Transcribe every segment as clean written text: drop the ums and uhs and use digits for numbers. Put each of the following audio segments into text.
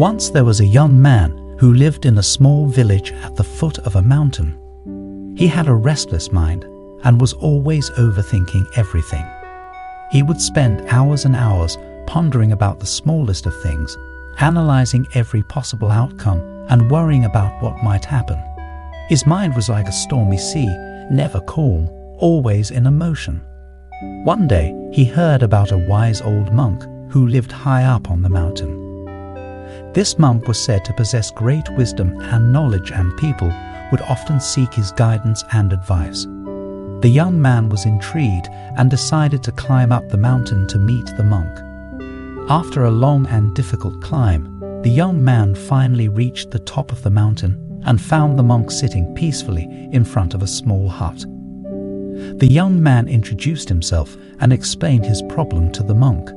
Once there was a young man who lived in a small village at the foot of a mountain. He had a restless mind and was always overthinking everything. He would spend hours and hours pondering about the smallest of things, analyzing every possible outcome and worrying about what might happen. His mind was like a stormy sea, never calm, always in motion. One day, he heard about a wise old monk who lived high up on the mountain. This monk was said to possess great wisdom and knowledge, and people would often seek his guidance and advice. The young man was intrigued and decided to climb up the mountain to meet the monk. After a long and difficult climb, the young man finally reached the top of the mountain and found the monk sitting peacefully in front of a small hut. The young man introduced himself and explained his problem to the monk.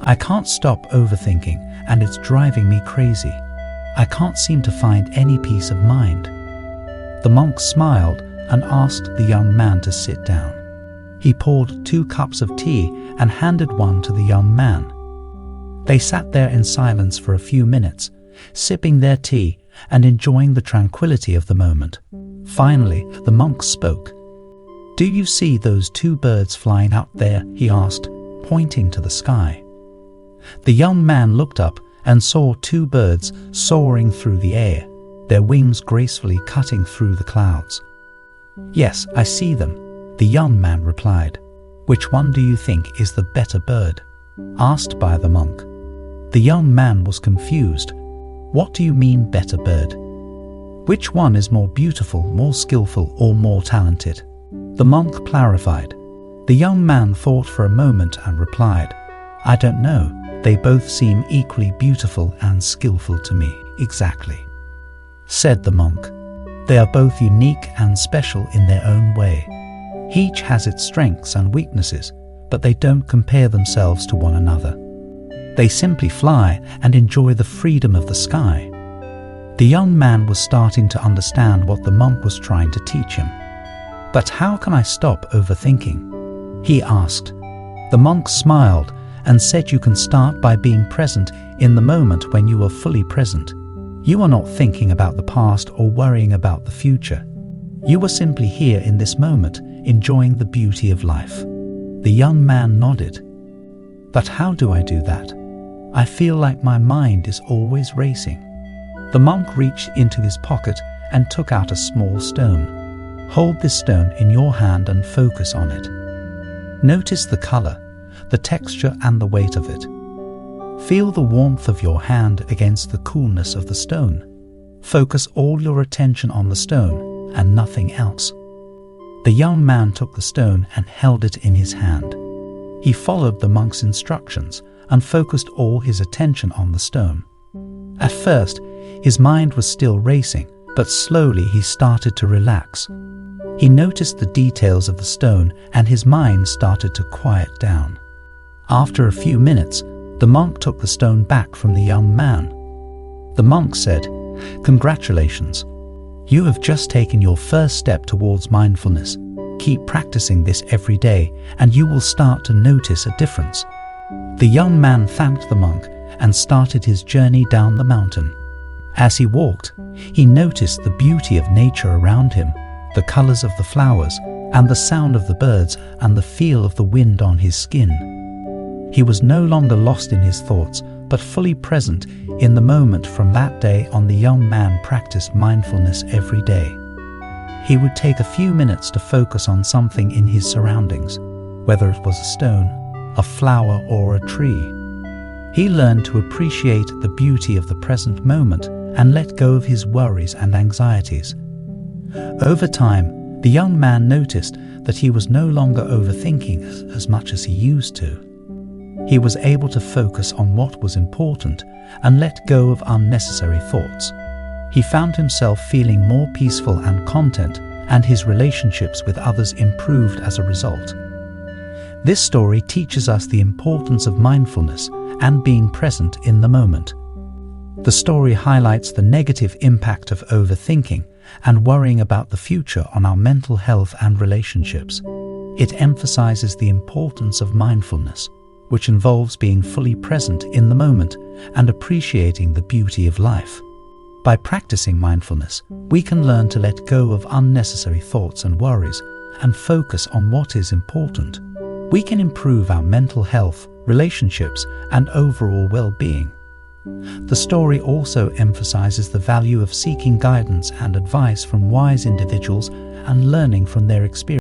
"I can't stop overthinking and it's driving me crazy. I can't seem to find any peace of mind." The monk smiled and asked the young man to sit down. He poured 2 cups of tea and handed one to the young man. They sat there in silence for a few minutes, sipping their tea and enjoying the tranquility of the moment. Finally, the monk spoke. "Do you see those 2 birds flying out there?" he asked, pointing to the sky. The young man looked up and saw 2 birds soaring through the air, their wings gracefully cutting through the clouds. "Yes, I see them," the young man replied. "Which one do you think is the better bird?" asked by the monk. The young man was confused. "What do you mean, better bird? Which one is more beautiful, more skillful, or more talented?" The monk clarified. The young man thought for a moment and replied, "I don't know. They both seem equally beautiful and skillful to me." "Exactly," said the monk. "They are both unique and special in their own way. Each has its strengths and weaknesses, but they don't compare themselves to one another. They simply fly and enjoy the freedom of the sky." The young man was starting to understand what the monk was trying to teach him. "But how can I stop overthinking?" he asked. The monk smiled and said, "You can start by being present in the moment. When you are fully present, you are not thinking about the past or worrying about the future. You are simply here in this moment, enjoying the beauty of life." The young man nodded. "But how do I do that? I feel like my mind is always racing." The monk reached into his pocket and took out a small stone. "Hold this stone in your hand and focus on it. Notice the color, the texture and the weight of it. Feel the warmth of your hand against the coolness of the stone. Focus all your attention on the stone and nothing else." The young man took the stone and held it in his hand. He followed the monk's instructions and focused all his attention on the stone. At first, his mind was still racing, but slowly he started to relax. He noticed the details of the stone and his mind started to quiet down. After a few minutes, the monk took the stone back from the young man. The monk said, "Congratulations. You have just taken your first step towards mindfulness. Keep practicing this every day and you will start to notice a difference." The young man thanked the monk and started his journey down the mountain. As he walked, he noticed the beauty of nature around him, the colors of the flowers, and the sound of the birds and the feel of the wind on his skin. He was no longer lost in his thoughts, but fully present in the moment. From that day on, the young man practiced mindfulness every day. He would take a few minutes to focus on something in his surroundings, whether it was a stone, a flower, or a tree. He learned to appreciate the beauty of the present moment and let go of his worries and anxieties. Over time, the young man noticed that he was no longer overthinking as much as he used to. He was able to focus on what was important and let go of unnecessary thoughts. He found himself feeling more peaceful and content, and his relationships with others improved as a result. This story teaches us the importance of mindfulness and being present in the moment. The story highlights the negative impact of overthinking and worrying about the future on our mental health and relationships. It emphasizes the importance of mindfulness, which involves being fully present in the moment and appreciating the beauty of life. By practicing mindfulness, we can learn to let go of unnecessary thoughts and worries and focus on what is important. We can improve our mental health, relationships, and overall well-being. The story also emphasizes the value of seeking guidance and advice from wise individuals and learning from their experience.